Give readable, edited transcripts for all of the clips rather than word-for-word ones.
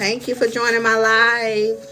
Thank you for joining my live.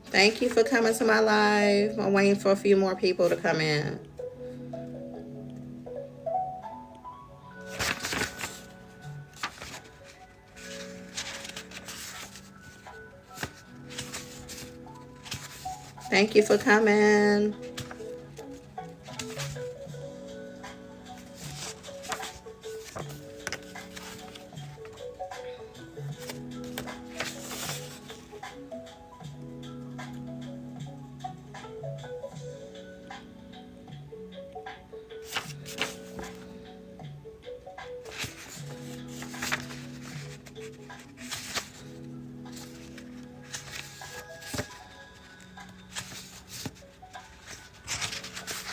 Thank you for coming to my live. I'm waiting for a few more people to come in. Thank you for coming.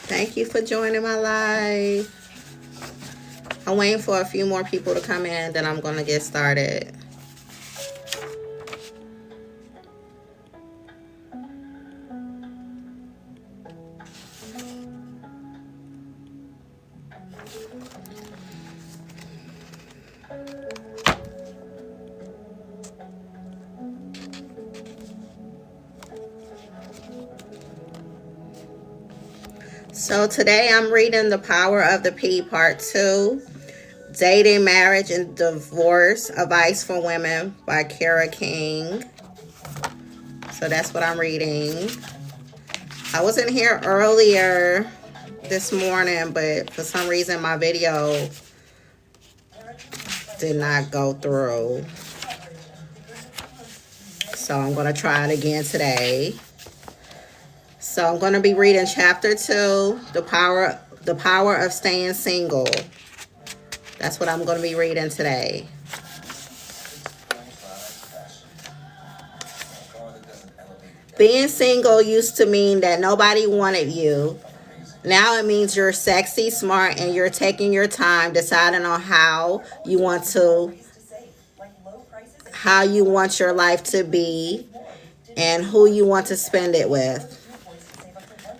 Thank you for joining my live. I'm waiting for a few more people to come in, then I'm going to get started. So today I'm reading The Power of the P, Part 2, Dating, Marriage, and Divorce, Advice for Women by Kara King. So that's what I'm reading. I was in here earlier this morning, but for some reason my video did not go through. So I'm going to try it again today. So I'm going to be reading Chapter 2, The Power of Staying Single. That's what I'm going to be reading today. Being single used to mean that nobody wanted you. Now it means you're sexy, smart, and you're taking your time deciding on how you want your life to be and who you want to spend it with.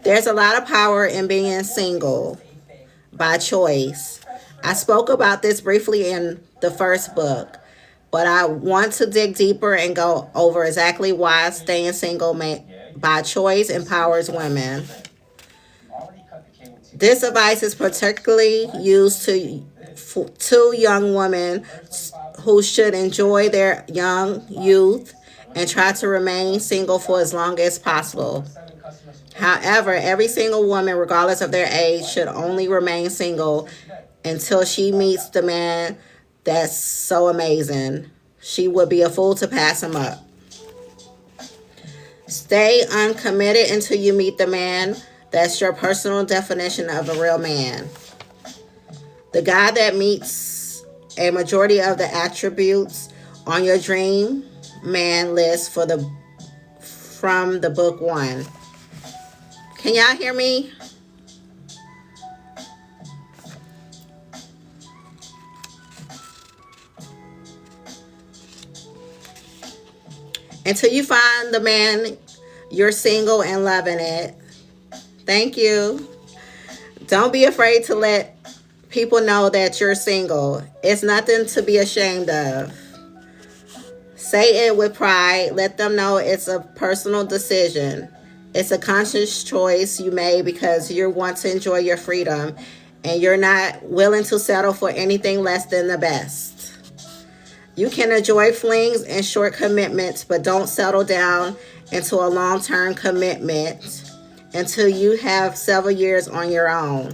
There's a lot of power in being single by choice. I spoke about this briefly in the first book, but I want to dig deeper and go over exactly why staying single by choice empowers women. This advice is particularly used to young women who should enjoy their young youth and try to remain single for as long as possible. However, every single woman, regardless of their age, should only remain single until she meets the man that's so amazing. She would be a fool to pass him up. Stay uncommitted until you meet the man. That's your personal definition of a real man. The guy that meets a majority of the attributes on your dream man list from the book 1. Can y'all hear me? Until you find the man, you're single and loving it. Thank you. Don't be afraid to let people know that you're single. It's nothing to be ashamed of. Say it with pride. Let them know it's a personal decision. It's a conscious choice you made because you want to enjoy your freedom and you're not willing to settle for anything less than the best. You can enjoy flings and short commitments, but don't settle down into a long-term commitment until you have several years on your own.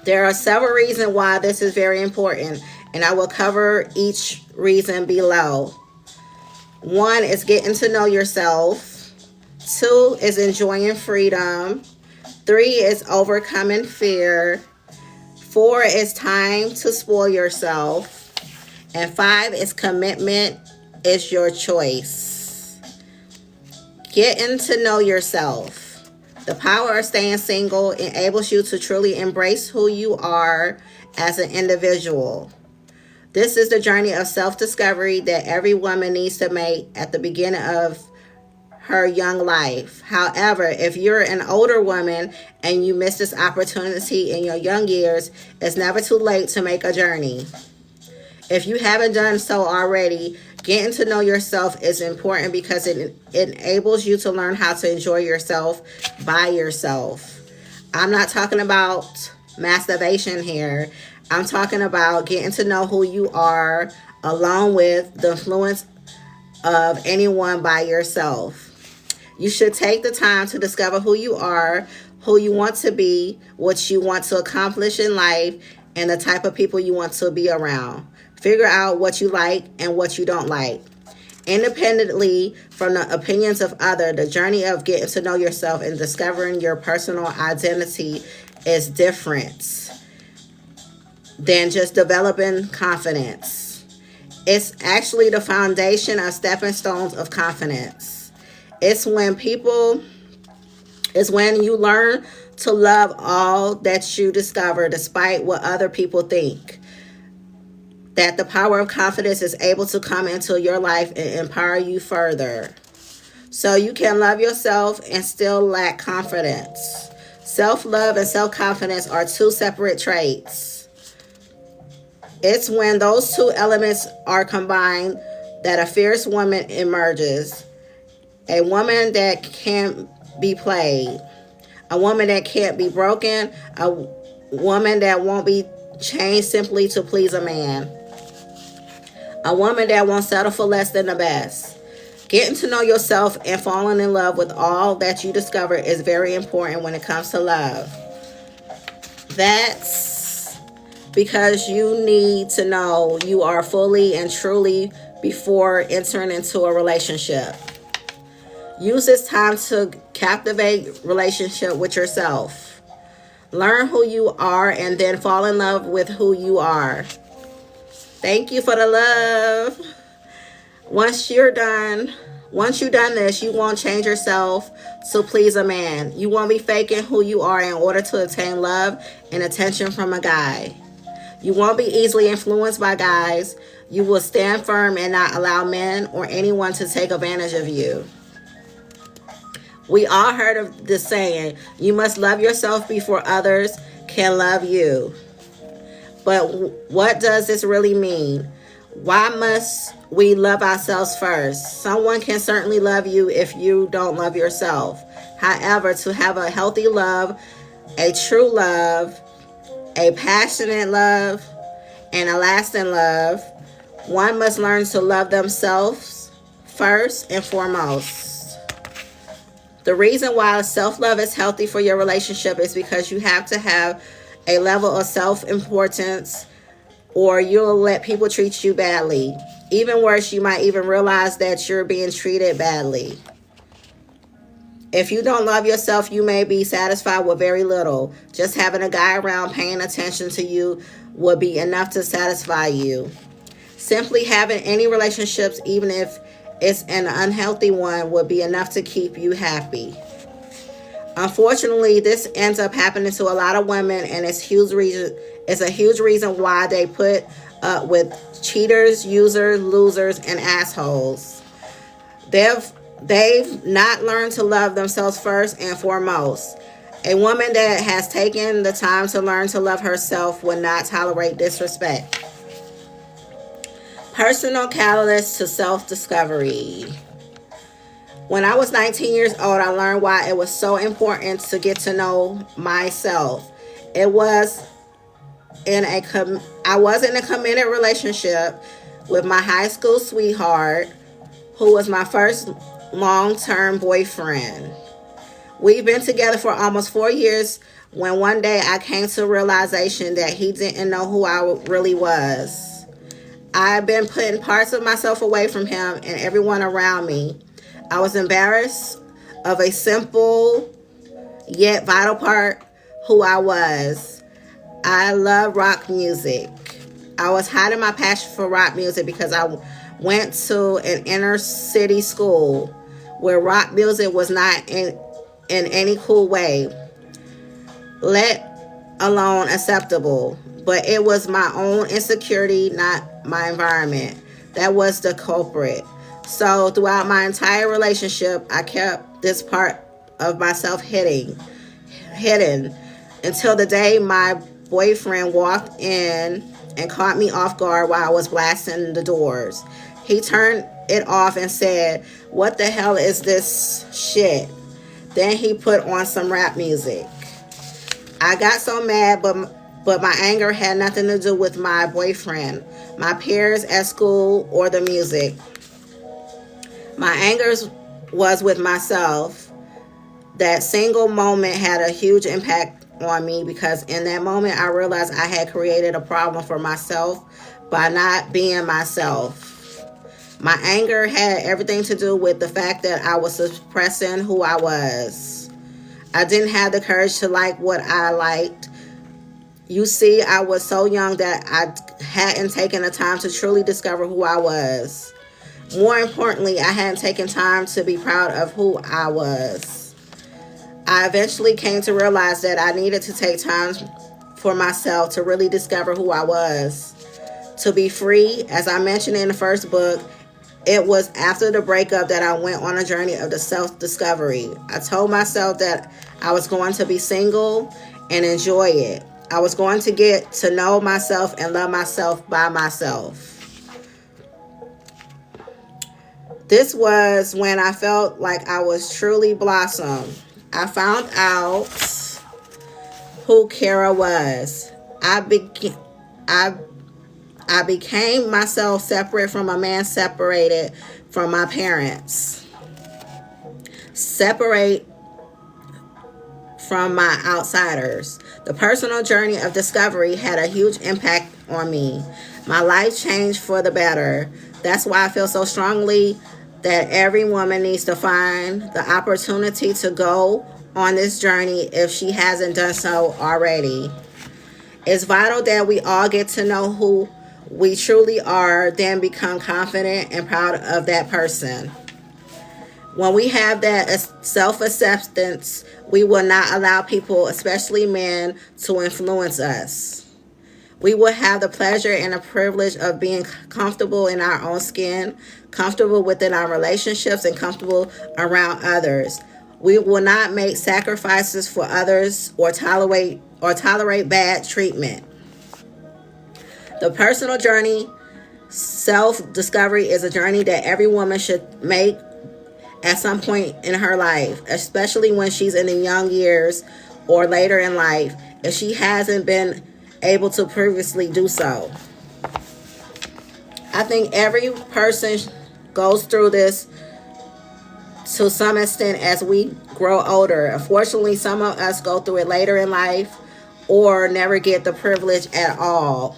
There are several reasons why this is very important, and I will cover each reason below. 1 is getting to know yourself. 2 is enjoying freedom. 3 is overcoming fear. 4 is time to spoil yourself. And 5 is commitment is your choice. Getting to know yourself. The power of staying single enables you to truly embrace who you are as an individual. This is the journey of self-discovery that every woman needs to make at the beginning of her young life. However, if you're an older woman and you miss this opportunity in your young years, it's never too late to make a journey. If you haven't done so already, getting to know yourself is important because it enables you to learn how to enjoy yourself by yourself. I'm not talking about masturbation here. I'm talking about getting to know who you are along with the influence of anyone by yourself. You should take the time to discover who you are, who you want to be, what you want to accomplish in life, and the type of people you want to be around. Figure out what you like and what you don't like. Independently from the opinions of others, the journey of getting to know yourself and discovering your personal identity is different than just developing confidence. It's actually the foundation of stepping stones of confidence. It's when you learn to love all that you discover despite what other people think. That the power of confidence is able to come into your life and empower you further. So you can love yourself and still lack confidence. Self-love and self-confidence are 2 separate traits. It's when those 2 elements are combined that a fierce woman emerges. A woman that can't be played. A woman that can't be broken. A woman that won't be changed simply to please a man. A woman that won't settle for less than the best. Getting to know yourself and falling in love with all that you discover is very important when it comes to love. That's because you need to know you are fully and truly before entering into a relationship. Use this time to captivate relationship with yourself. Learn who you are and then fall in love with who you are. Thank you for the love. Once you've done this, you won't change yourself to please a man. You won't be faking who you are in order to obtain love and attention from a guy. You won't be easily influenced by guys. You will stand firm and not allow men or anyone to take advantage of you. We all heard of the saying, you must love yourself before others can love you. But what does this really mean? Why must we love ourselves first? Someone can certainly love you if you don't love yourself. However, to have a healthy love, a true love, a passionate love, and a lasting love, one must learn to love themselves first and foremost. The reason why self-love is healthy for your relationship is because you have to have a level of self-importance, or you'll let people treat you badly. Even worse, you might even realize that you're being treated badly. If you don't love yourself, you may be satisfied with very little. Just having a guy around paying attention to you would be enough to satisfy you. Simply having any relationships, even if it's an unhealthy one, would be enough to keep you happy. Unfortunately, this ends up happening to a lot of women, and it's a huge reason why they put up with cheaters, users, losers, and assholes. They've not learned to love themselves first and foremost. A woman that has taken the time to learn to love herself will not tolerate disrespect. Personal catalyst to self-discovery. When I was 19 years old, I learned why it was so important to get to know myself. I was in a committed relationship with my high school sweetheart, who was my first long-term boyfriend. We've been together for almost 4 years when one day I came to realization that he didn't know who I really was. I've been putting parts of myself away from him and everyone around me. I was embarrassed of a simple yet vital part who I was. I love rock music. I was hiding my passion for rock music because I went to an inner city school where rock music was not in any cool way, let alone acceptable. But it was my own insecurity, not my environment, that was the culprit. So throughout my entire relationship, I kept this part of myself hidden until the day my boyfriend walked in and caught me off guard while I was blasting the doors. He turned it off and said, "What the hell is this shit?" Then he put on some rap music. I got so mad, but my anger had nothing to do with my boyfriend, my peers at school, or the music. My anger was with myself. That single moment had a huge impact on me because in that moment I realized I had created a problem for myself by not being myself. My anger had everything to do with the fact that I was suppressing who I was. I didn't have the courage to like what I liked. You see, I was so young that I hadn't taken the time to truly discover who I was. More importantly, I hadn't taken time to be proud of who I was. I eventually came to realize that I needed to take time for myself to really discover who I was. To be free, as I mentioned in the first book, it was after the breakup that I went on a journey of the self-discovery. I told myself that I was going to be single and enjoy it. I was going to get to know myself and love myself by myself. This was when I felt like I was truly blossomed. I found out who Kara was. I became myself separate from a man separated from my parents. Separate from my outsiders. The personal journey of discovery had a huge impact on me. My life changed for the better. That's why I feel so strongly that every woman needs to find the opportunity to go on this journey if she hasn't done so already. It's vital that we all get to know who we truly are, then become confident and proud of that person. When we have that self-acceptance, we will not allow people, especially men, to influence us. We will have the pleasure and the privilege of being comfortable in our own skin, comfortable within our relationships, and comfortable around others. We will not make sacrifices for others or tolerate bad treatment. The personal journey, self-discovery, is a journey that every woman should make at some point in her life, especially when she's in the young years or later in life, if she hasn't been able to previously do so. I think every person goes through this to some extent as we grow older. Unfortunately, some of us go through it later in life or never get the privilege at all.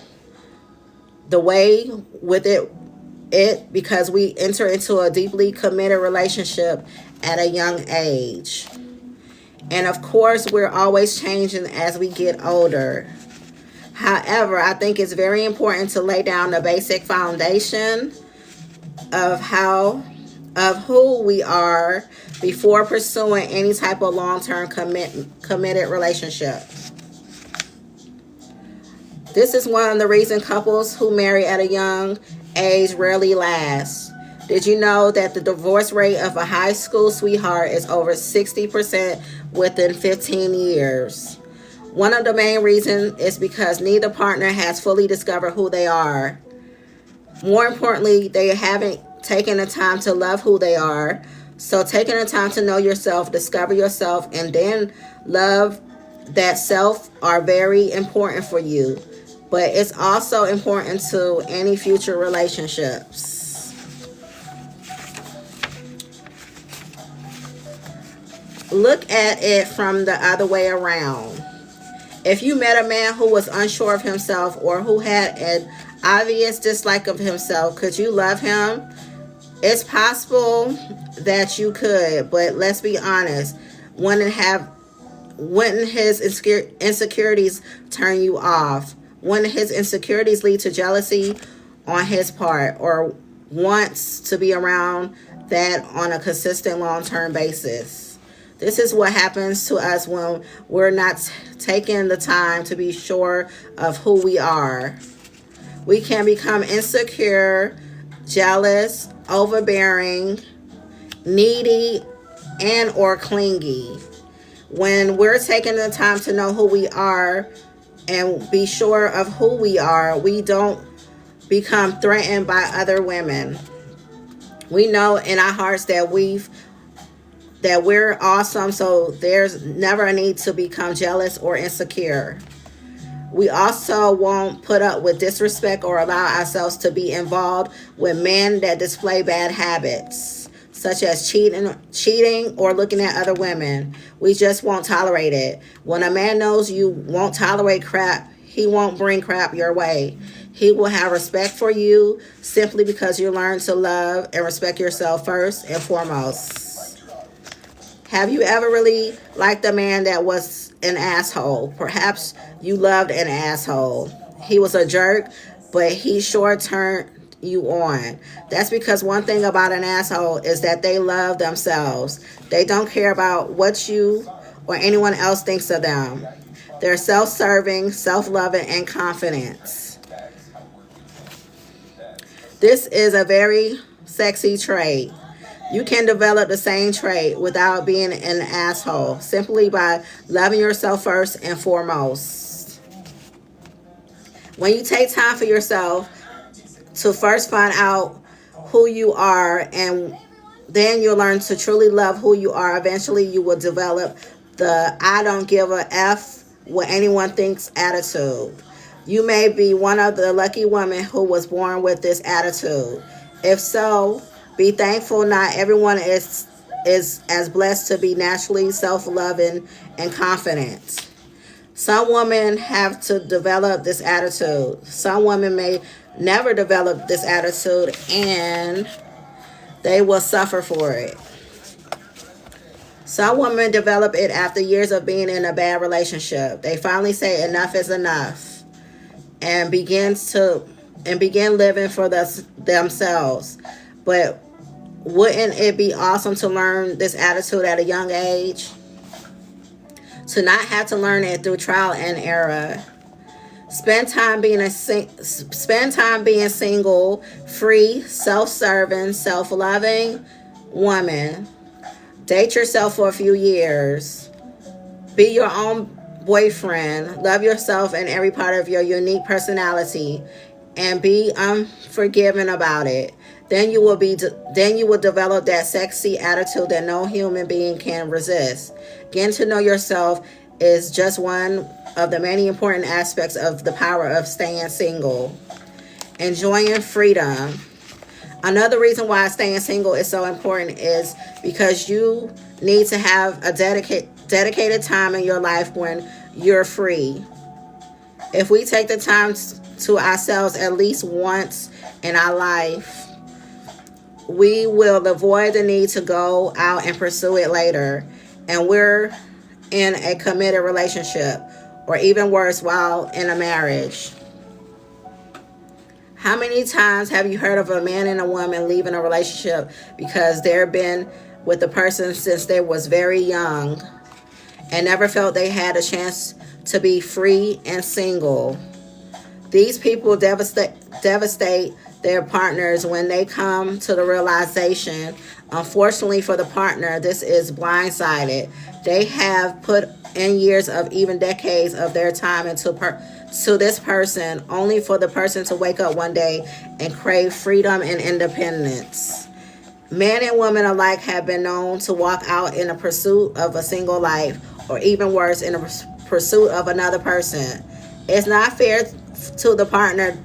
The way with it because we enter into a deeply committed relationship at a young age. And of course, we're always changing as we get older. However, I think it's very important to lay down the basic foundation of who we are before pursuing any type of long-term committed relationship. This is one of the reasons couples who marry at a young age rarely last. Did you know that the divorce rate of a high school sweetheart is over 60% within 15 years? One of the main reasons is because neither partner has fully discovered who they are. More importantly, they haven't taken the time to love who they are. So taking the time to know yourself, discover yourself, and then love that self are very important for you. But it's also important to any future relationships. Look at it from the other way around. If you met a man who was unsure of himself or who had an obvious dislike of himself, could you love him? It's possible that you could, but let's be honest. Wouldn't his insecurities turn you off? Wouldn't his insecurities lead to jealousy on his part, or wants to be around that on a consistent long-term basis? This is what happens to us when we're not taking the time to be sure of who we are. We can become insecure, jealous, overbearing, needy, and or clingy. When we're taking the time to know who we are and be sure of who we are, we don't become threatened by other women. We know in our hearts that we're awesome, so there's never a need to become jealous or insecure. We also won't put up with disrespect or allow ourselves to be involved with men that display bad habits, such as cheating or looking at other women. We just won't tolerate it. When a man knows you won't tolerate crap, he won't bring crap your way. He will have respect for you simply because you learn to love and respect yourself first and foremost. Have you ever really liked a man that was an asshole? Perhaps you loved an asshole. He was a jerk, but he sure turned you on. That's because one thing about an asshole is that they love themselves. They don't care about what you or anyone else thinks of them. They're self-serving, self-loving, and confident. This is a very sexy trait. You can develop the same trait without being an asshole, simply by loving yourself first and foremost. When you take time for yourself to first find out who you are, and then you'll learn to truly love who you are, eventually you will develop the I don't give a F what anyone thinks attitude. You may be one of the lucky women who was born with this attitude. If so, be thankful not everyone is as blessed to be naturally self-loving and confident. Some women have to develop this attitude. Some women may never develop this attitude and they will suffer for it. Some women develop it after years of being in a bad relationship. They finally say enough is enough and begin living for themselves. But wouldn't it be awesome to learn this attitude at a young age? To not have to learn it through trial and error. Spend time being single, free, self-serving, self-loving woman. Date yourself for a few years. Be your own boyfriend. Love yourself and every part of your unique personality, and be unforgiving about it. Then you will develop that sexy attitude that no human being can resist. Getting to know yourself is just one of the many important aspects of the power of staying single. Enjoying freedom. Another reason why staying single is so important is because you need to have a dedicated time in your life when you're free. If we take the time to ourselves at least once in our life, we will avoid the need to go out and pursue it later. And we're in a committed relationship, or even worse, while in a marriage. How many times have you heard of a man and a woman leaving a relationship because they've been with the person since they was very young and never felt they had a chance to be free and single? These people devastate their partners when they come to the realization. Unfortunately for the partner, this is blindsided. They have put in years of even decades of their time into this person, only for the person to wake up one day and crave freedom and independence. Men and women alike have been known to walk out in a pursuit of a single life, or even worse, in a pursuit of another person. It's not fair to the partner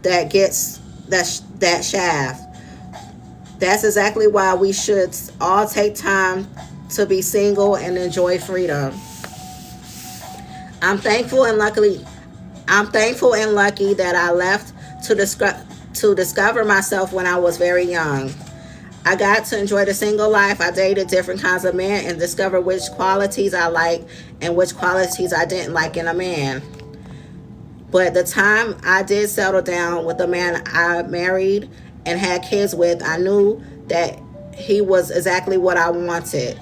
that gets that shaft. That's exactly why we should all take time to be single and enjoy freedom. I'm thankful and lucky that I left to discover myself when I was very young. I got to enjoy the single life. I dated different kinds of men and discovered which qualities I liked and which qualities I didn't like in a man. But the time I did settle down with the man I married and had kids with, I knew that he was exactly what I wanted.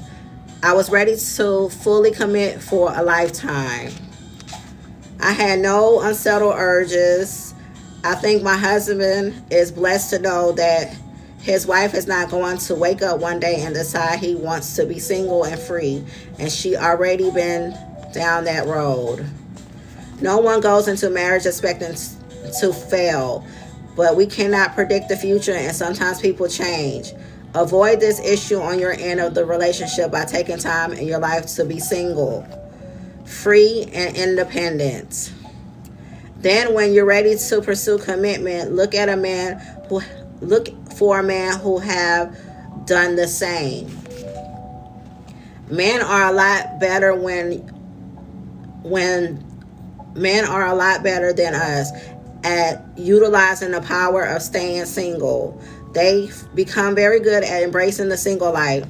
I was ready to fully commit for a lifetime. I had no unsettled urges. I think my husband is blessed to know that his wife is not going to wake up one day and decide he wants to be single and free, and she already been down that road. No one goes into marriage expecting to fail, but we cannot predict the future, and sometimes people change. Avoid this issue on your end of the relationship by taking time in your life to be single, free, and independent. Then when you're ready to pursue commitment, look for a man who have done the same. Men are a lot better than us at utilizing the power of staying single. They become very good at embracing the single life,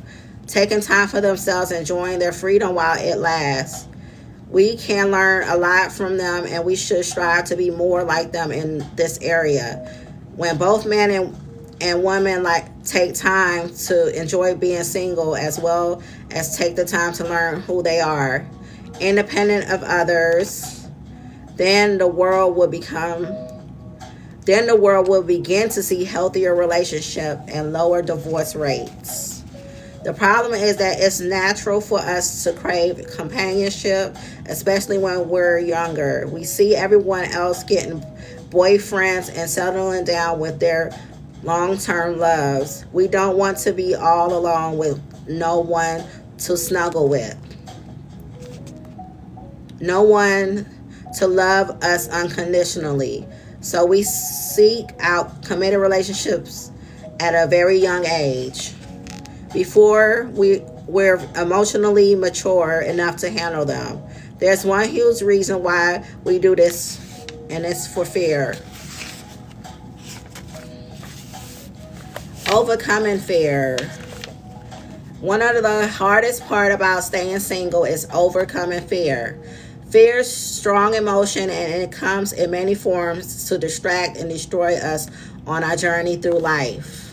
taking time for themselves, enjoying their freedom while it lasts. We can learn a lot from them, and we should strive to be more like them in this area. When both men and women take time to enjoy being single, as well as take the time to learn who they are, independent of others, then the world will begin to see healthier relationship and lower divorce rates. The problem is that it's natural for us to crave companionship, especially when we're younger. We see everyone else getting boyfriends and settling down with their long-term loves. We don't want to be all alone with no one to snuggle with, no one to love us unconditionally. So we seek out committed relationships at a very young age, before we're emotionally mature enough to handle them. There's one huge reason why we do this, and it's for fear. Overcoming fear. One of the hardest part about staying single is overcoming fear. Fear is strong emotion, and it comes in many forms to distract and destroy us on our journey through life.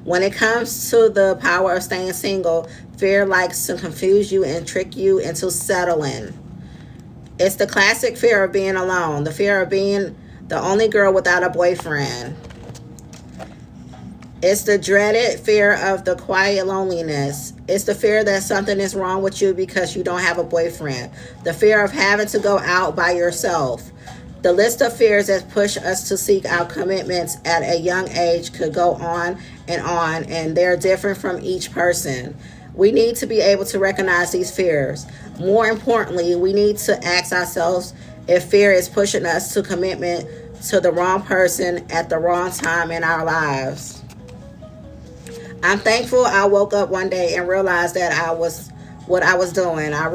When it comes to the power of staying single, fear likes to confuse you and trick you into settling. It's the classic fear of being alone, the fear of being the only girl without a boyfriend. It's the dreaded fear of the quiet loneliness. It's the fear that something is wrong with you because you don't have a boyfriend. The fear of having to go out by yourself. The list of fears that push us to seek out commitments at a young age could go on, and they're different from each person. We need to be able to recognize these fears. More importantly, we need to ask ourselves if fear is pushing us to commitment to the wrong person at the wrong time in our lives. I'm thankful I woke up one day and realized that I was what I was doing. I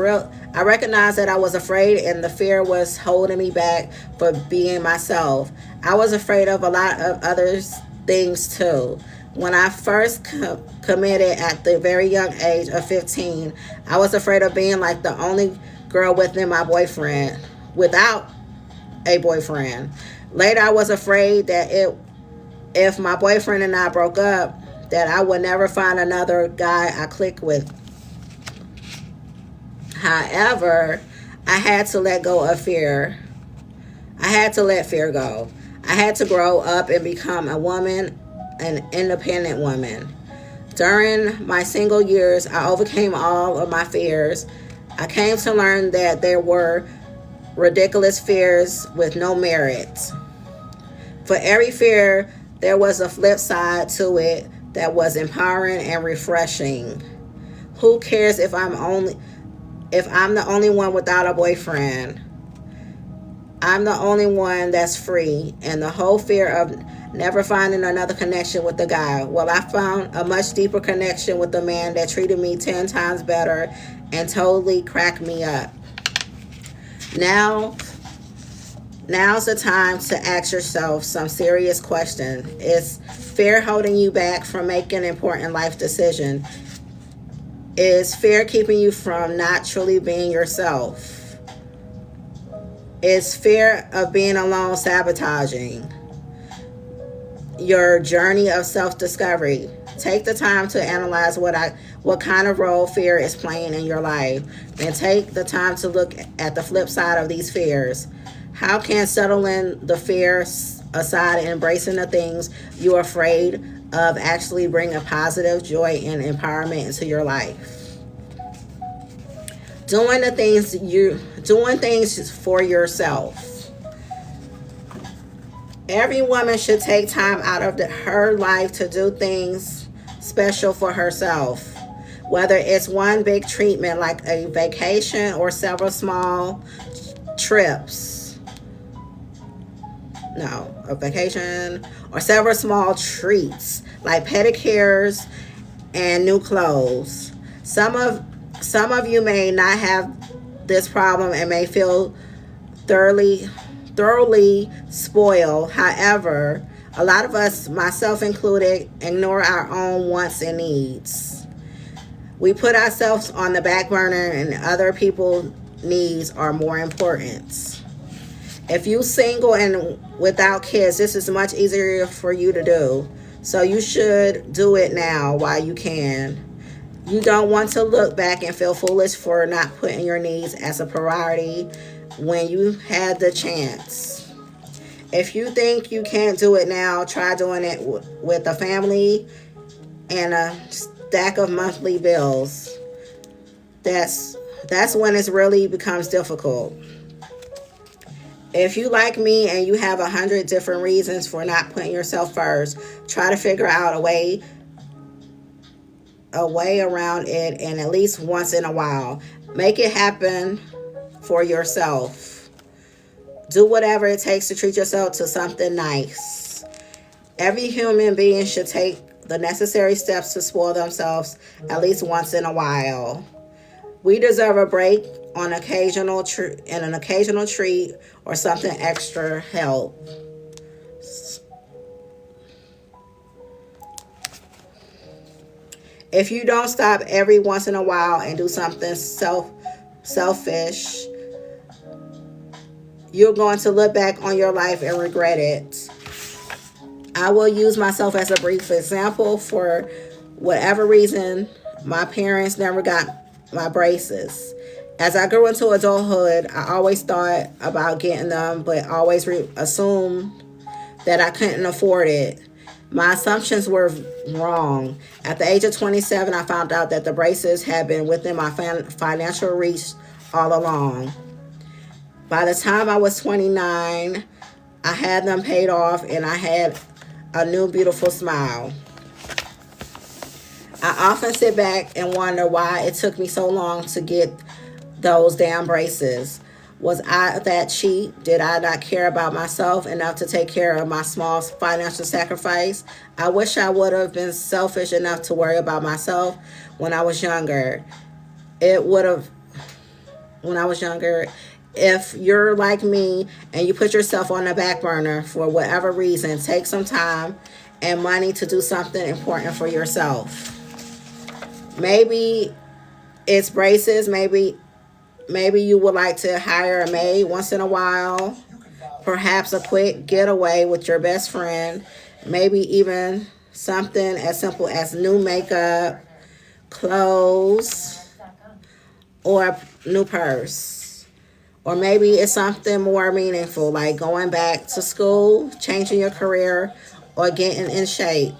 recognized that I was afraid, and the fear was holding me back for being myself. I was afraid of a lot of other things too. When I first committed at the very young age of 15, I was afraid of being like the only girl within my boyfriend, without a boyfriend. Later, I was afraid that if my boyfriend and I broke up, that I would never find another guy I click with. However, I had to let go of fear. I had to let fear go. I had to grow up and become a woman, an independent woman. During my single years, I overcame all of my fears. I came to learn that there were ridiculous fears with no merit. For every fear, there was a flip side to it that was empowering and refreshing. Who cares if I'm the only one without a boyfriend? I'm the only one that's free, and the whole fear of never finding another connection with the guy. Well, I found a much deeper connection with the man that treated me 10 times better and totally cracked me up. Now's the time to ask yourself some serious questions. Is fear holding you back from making important life decisions? Is fear keeping you from not truly being yourself? Is fear of being alone sabotaging your journey of self-discovery? Take the time to analyze what kind of role fear is playing in your life, and take the time to look at the flip side of these fears. How can settling the fears aside and embracing the things you're afraid of actually bring a positive joy and empowerment into your life? Doing things for yourself. Every woman should take time out of her life to do things special for herself. Whether it's one big treatment like a vacation or several small trips. No, a vacation or several small treats like pedicures and new clothes. Some of you may not have this problem and may feel thoroughly spoiled. However, a lot of us, myself included, ignore our own wants and needs. We put ourselves on the back burner and other people's needs are more important. If you're single and without kids, this is much easier for you to do. So you should do it now while you can. You don't want to look back and feel foolish for not putting your needs as a priority when you had the chance. If you think you can't do it now, try doing it with a family and a stack of monthly bills. That's when it really becomes difficult. If you like me and you have 100 different reasons for not putting yourself first, try to figure out a way around it, and at least once in a while, make it happen for yourself. Do whatever it takes to treat yourself to something nice. Every human being should take the necessary steps to spoil themselves at least once in a while. We deserve a break on an occasional treat or something extra help. If you don't stop every once in a while and do something selfish, you're going to look back on your life and regret it. I will use myself as a brief example. For whatever reason, my parents never got my braces. As I grew into adulthood, I always thought about getting them, but always assumed that I couldn't afford it. My assumptions were wrong. At the age of 27, I found out that the braces had been within my financial reach all along. By the time I was 29, I had them paid off and I had a new beautiful smile. I often sit back and wonder why it took me so long to get those damn braces. Was I that cheap? Did I not care about myself enough to take care of my small financial sacrifice? I wish I would have been selfish enough to worry about myself when I was younger. If you're like me and you put yourself on the back burner for whatever reason, take some time and money to do something important for yourself. Maybe it's braces. Maybe you would like to hire a maid once in a while. Perhaps a quick getaway with your best friend. Maybe even something as simple as new makeup, clothes, or a new purse. Or maybe it's something more meaningful, like going back to school, changing your career, or getting in shape.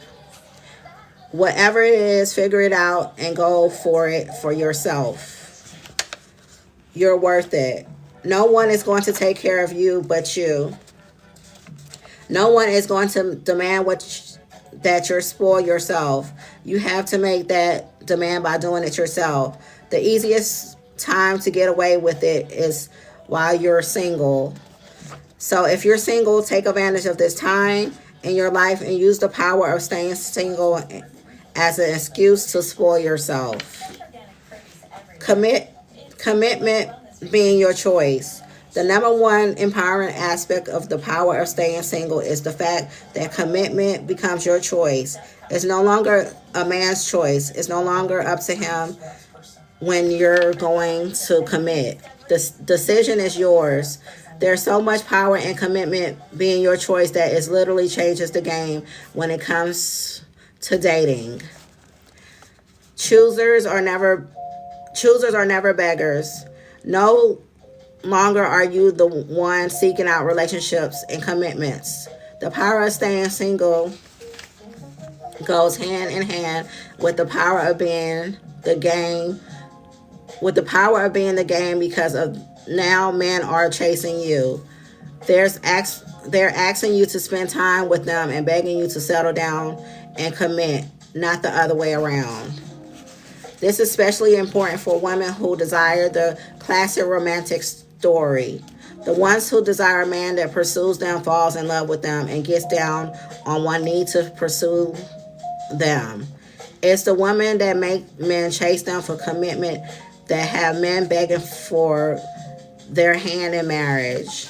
Whatever it is, figure it out and go for it for yourself. You're worth it. No one is going to take care of you but you. No one is going to demand that you spoil yourself. You have to make that demand by doing it yourself. The easiest time to get away with it is while you're single. So if you're single, take advantage of this time in your life and use the power of staying single as an excuse to spoil yourself. Commitment being your choice. The number one empowering aspect of the power of staying single is the fact that commitment becomes your choice. It's no longer a man's choice. It's no longer up to him when you're going to commit. The decision is yours. There's so much power in commitment being your choice that it literally changes the game when it comes to dating. Choosers are never beggars. No longer are you the one seeking out relationships and commitments. The power of staying single goes hand in hand with the power of being the game. Because of now men are chasing you. They're asking you to spend time with them and begging you to settle down and commit, not the other way around. This is especially important for women who desire the classic romantic story. The ones who desire a man that pursues them, falls in love with them, and gets down on one knee to pursue them. It's the women that make men chase them for commitment that have men begging for their hand in marriage.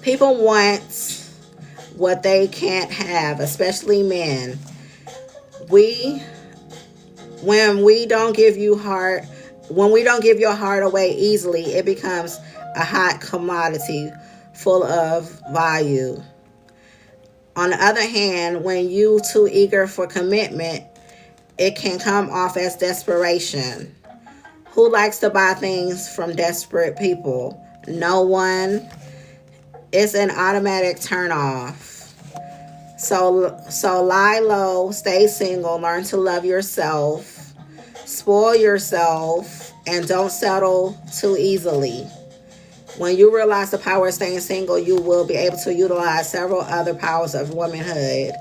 People want what they can't have, especially men. When we don't give your heart away easily, it becomes a hot commodity full of value. On the other hand, when you too eager for commitment, it can come off as desperation. Who likes to buy things from desperate people? No one. It's an automatic turn off. So lie low, stay single, learn to love yourself, spoil yourself, and don't settle too easily. When you realize the power of staying single, you will be able to utilize several other powers of womanhood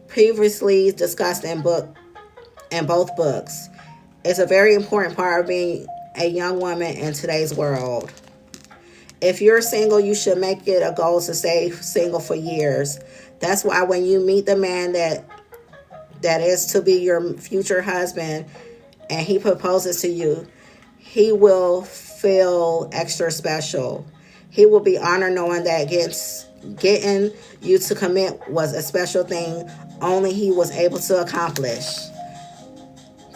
previously discussed in both books. It's a very important part of being a young woman in today's world. If you're single, you should make it a goal to stay single for years. That's why when you meet the man that is to be your future husband and he proposes to you, he will feel extra special. He will be honored knowing that getting you to commit was a special thing only he was able to accomplish.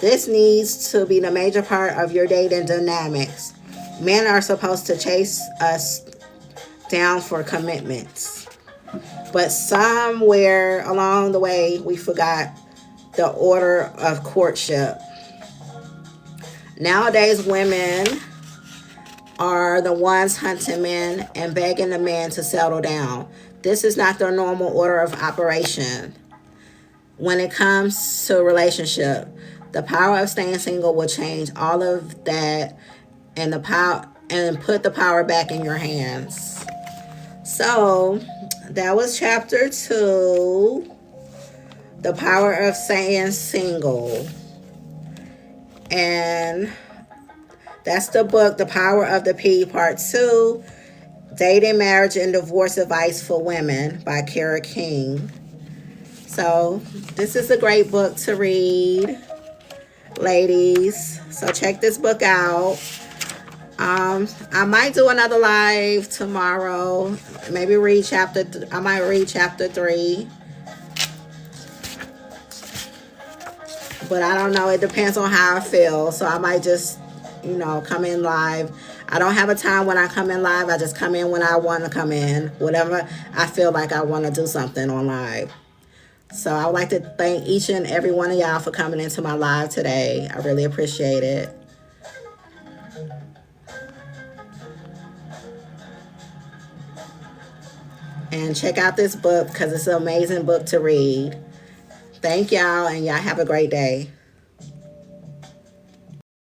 This needs to be the major part of your dating dynamics. Men are supposed to chase us down for commitments. But somewhere along the way, we forgot the order of courtship. Nowadays, women are the ones hunting men and begging the men to settle down. This is not their normal order of operation. When it comes to a relationship, the power of staying single will change all of that and put the power back in your hands. So that was chapter 2, the power of staying single. And that's the book, The Power of the P, Part 2, Dating, Marriage, and Divorce Advice for Women by Kara King. So this is a great book to read, ladies. So check this book out. I might do another live tomorrow. Maybe I might read chapter 3 But I don't know. It depends on how I feel. So I might just, you know, come in live. I don't have a time when I come in live. I just come in when I want to come in. Whatever I feel like I want to do something on live. So I would like to thank each and every one of y'all for coming into my live today. I really appreciate it. And check out this book because it's an amazing book to read. Thank y'all, and y'all have a great day.